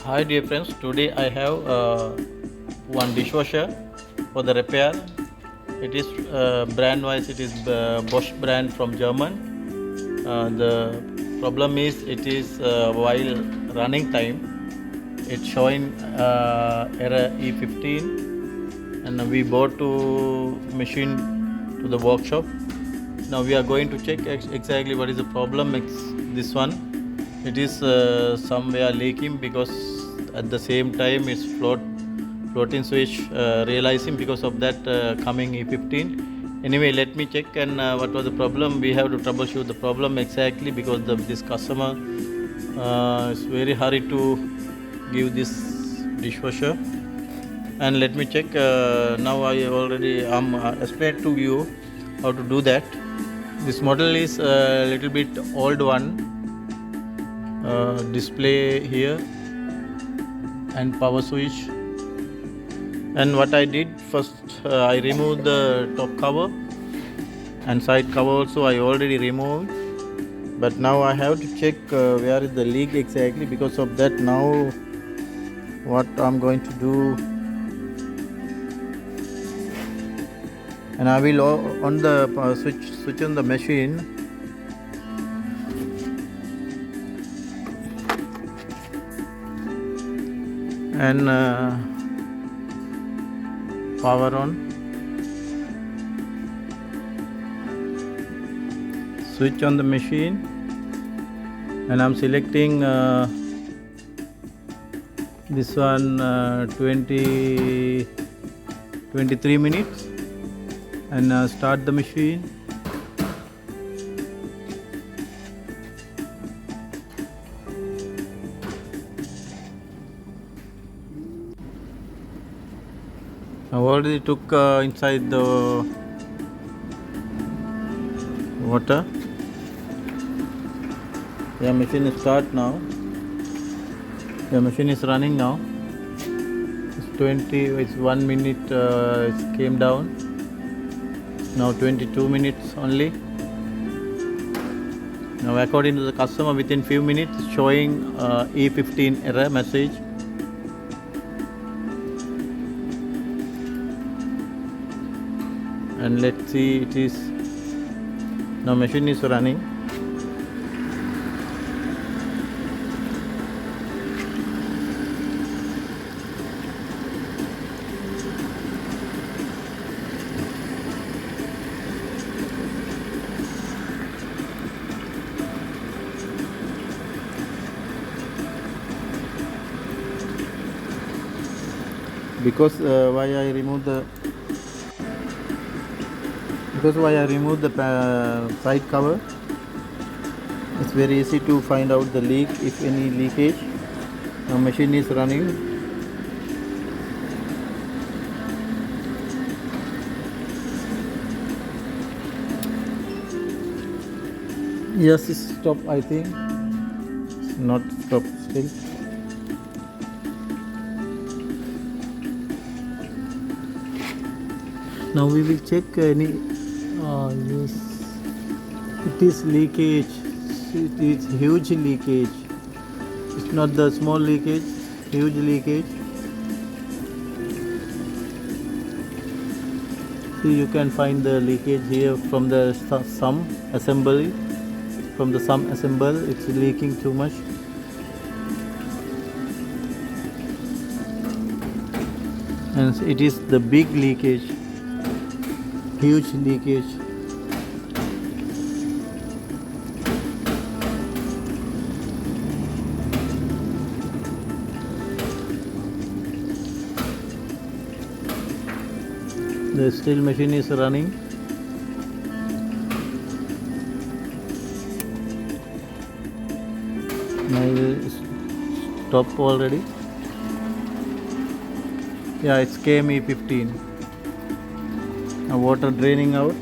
Hi dear friends, today I have one dishwasher for the repair. It is brand wise, it is Bosch brand from German. The problem is it is while running time it's showing error E15, and we bought to machine to the workshop. Now we are going to check exactly what is the problem. It's this one. It is somewhere leaking because at the same time it's floating switch realizing because of that coming E15. Anyway, let me check and what was the problem. We have to troubleshoot the problem exactly because this customer is very hurried to give this dishwasher. And let me check. Now I already explained to you how to do that. This model is a little bit old one. Display here and power switch. And what I did first, I removed the top cover and side cover also I already removed. But now I have to check where is the leak exactly. Because of that, now what I'm going to do, and I will on the switch on the machine. And power on, switch on the machine, and I'm selecting this one 23 minutes and start the machine. I already took inside the water. The machine is start now. The machine is running now. It's 1 minute. It came down. Now 22 minutes only. Now according to the customer, within few minutes showing E15 error message. And let's see, it is now machine is running. Because why I removed the side cover, it's very easy to find out the leak, if any leakage. Now machine is running. Yes, it's stop. I think it's not stop still. Now we will check any. Yes, it is leakage. It is huge leakage. It's not the small leakage, huge leakage. See, you can find the leakage here from the sump assembly. From the sump assembly, it's leaking too much. And it is the big leakage, huge leakage. The steel machine is running. Now it will stop already. Yeah, it's KME 15. Now water draining out.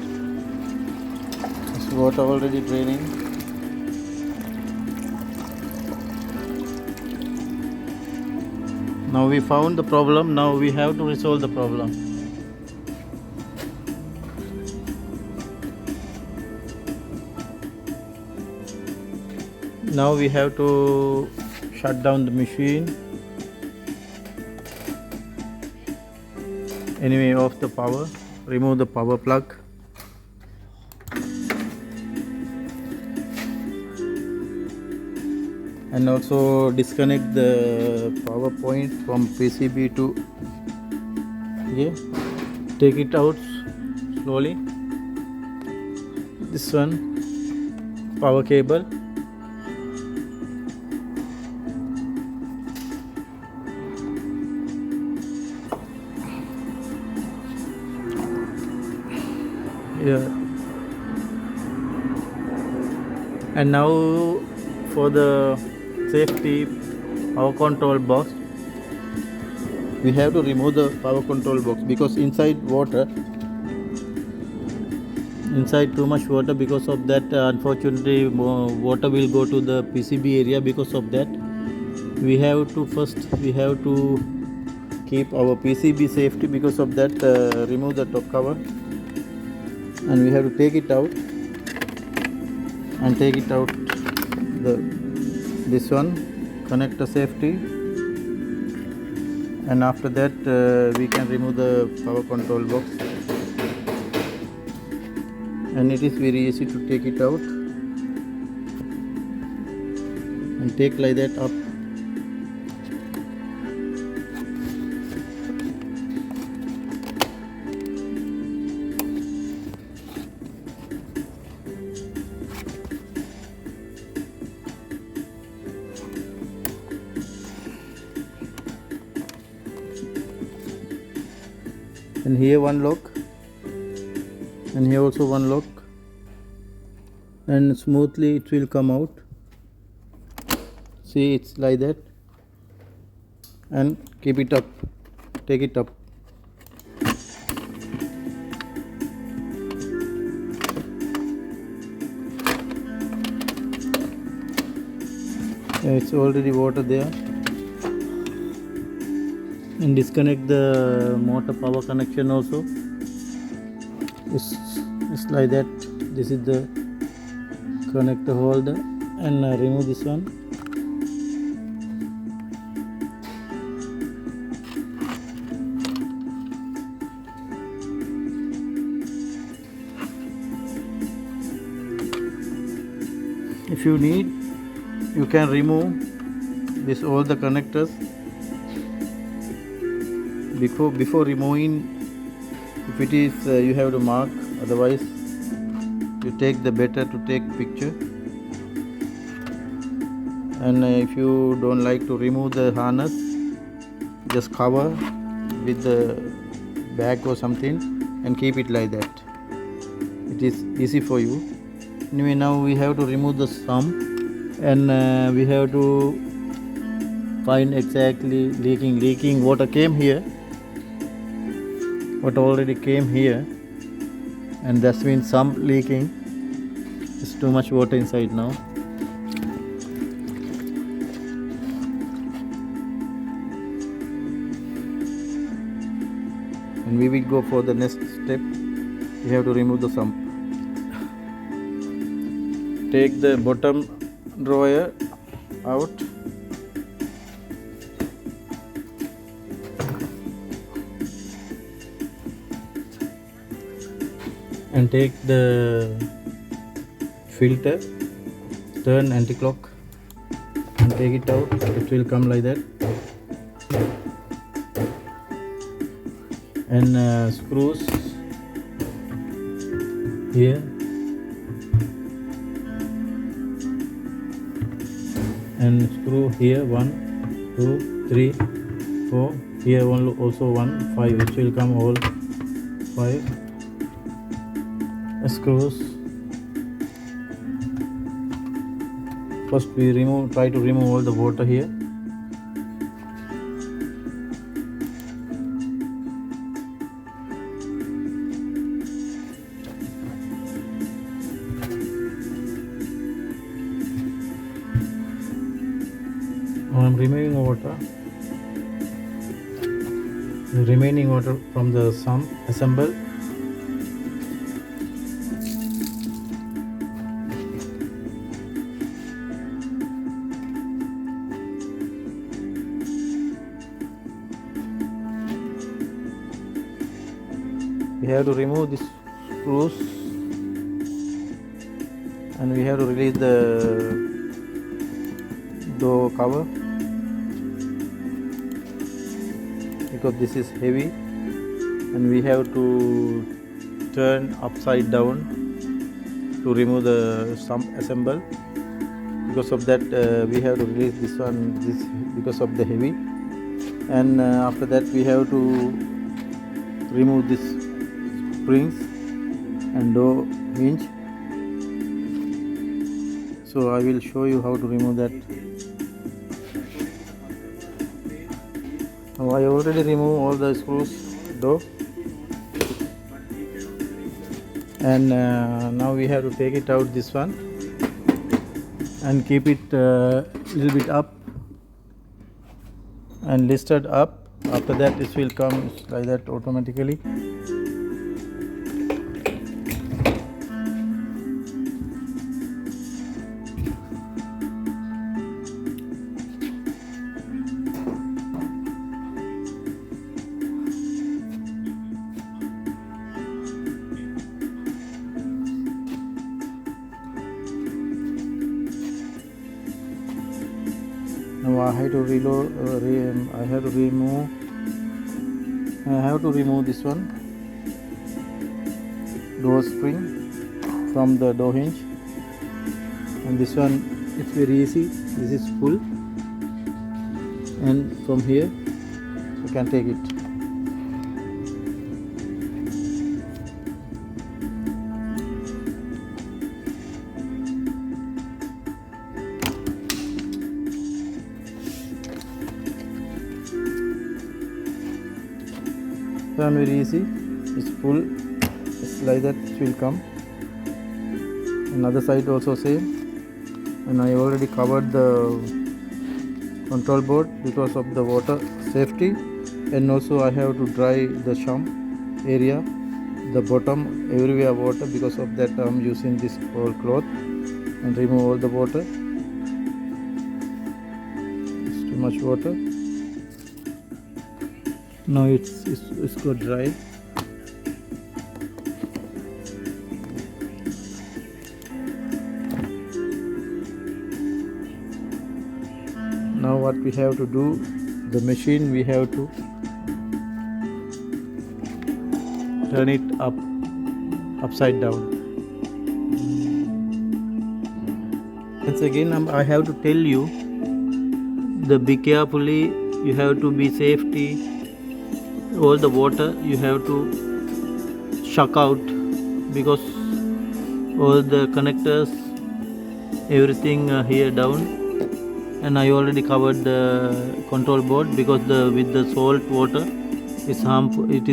It's water already draining. Now we found the problem. Now we have to resolve the problem. Now we have to shut down the machine Anyway, off the power, remove the power plug. And also disconnect the power point from PCB to here. Take it out slowly. This one, power cable. Yeah. And now for the safety power control box, we have to remove the power control box because inside too much water. Because of that, unfortunately water will go to the PCB area. Because of that, we have to keep our PCB safety. Because of that, remove the top cover, and we have to take it out this one, connector safety, and after that we can remove the power control box. And it is very easy to take it out and take like that up. And here one lock, and here also one lock, and smoothly it will come out. See, it's like that. And keep it up, take it up. It's already water there. And disconnect the motor power connection also. It's like that. This is the connector holder, and remove this one. If you need, you can remove all the connectors before removing. If it is you have to mark, otherwise you take the better to take picture. And if you don't like to remove the harness, just cover with the bag or something and keep it like that. It is easy for you. Anyway, now we have to remove the sump, and we have to find exactly leaking water came here. Water already came here, and that's means sump leaking. There's too much water inside now. And we will go for the next step. We have to remove the sump. Take the bottom drawer out. And take the filter, turn anti-clock, and take it out. It will come like that. And screws here, and screw here, 1, 2, 3, 4. Here also 1, 5. It will come all 5 screws. First we try to remove all the water here. I'm removing water. The remaining water from the sump assemble. we have to remove this screws and we have to release the door cover because this is heavy, and we have to turn upside down to remove the sump assemble. Because of that we have to release this one, this because of the heavy, and after that we have to remove this springs and door hinge. So I will show you how to remove that. Now I already removed all the screws door, and now we have to take it out, this one, and keep it a little bit up and listed up. After that this will come like that automatically. Now I have to reload. I have to remove this one, door spring from the door hinge, and this one, it's very easy. This is full, and from here you can take it. Done, very easy. It's full. It's like that. It will come. Another side also same. And I already covered the control board because of the water safety, and also I have to dry the sump area, the bottom everywhere water. Because of that I'm using this whole cloth and remove all the water. It's too much water. Now it's got dry. Now what we have to do, the machine, we have to turn it upside down. Once again I have to tell you, be carefully, you have to be safety. All the water you have to suck out, because all the connectors, everything here down. And I already covered the control board because with the salt water is harmful. It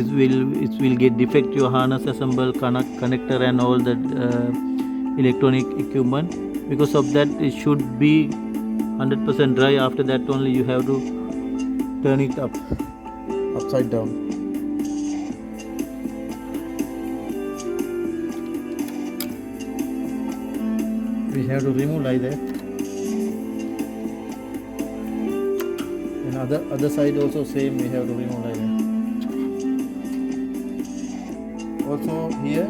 will get defect your harness assemble, connector and all the electronic equipment. Because of that it should be 100% dry. After that only you have to turn it upside down. We have to remove like that. And other side also same, we have to remove like that. Also here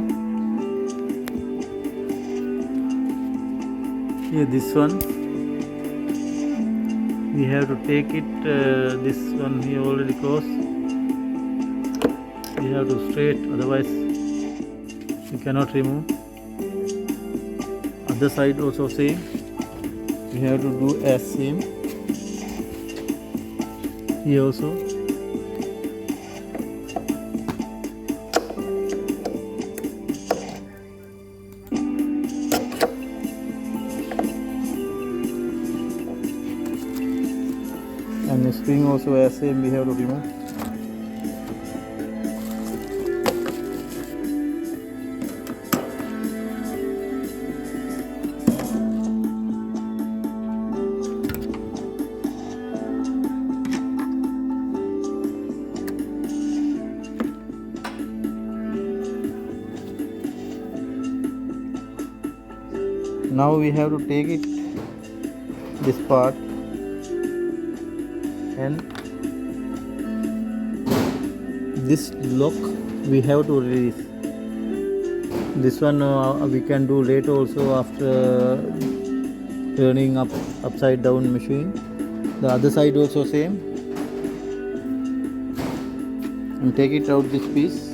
this one, we have to take it, this one here already closed. We have to straight, otherwise you cannot remove. Other side also same, we have to do as same. Here also. And the spring also as same, we have to remove. Now we have to take it, this part, and this lock we have to release. This one we can do later also after turning upside down machine. The other side also same. And take it out this piece.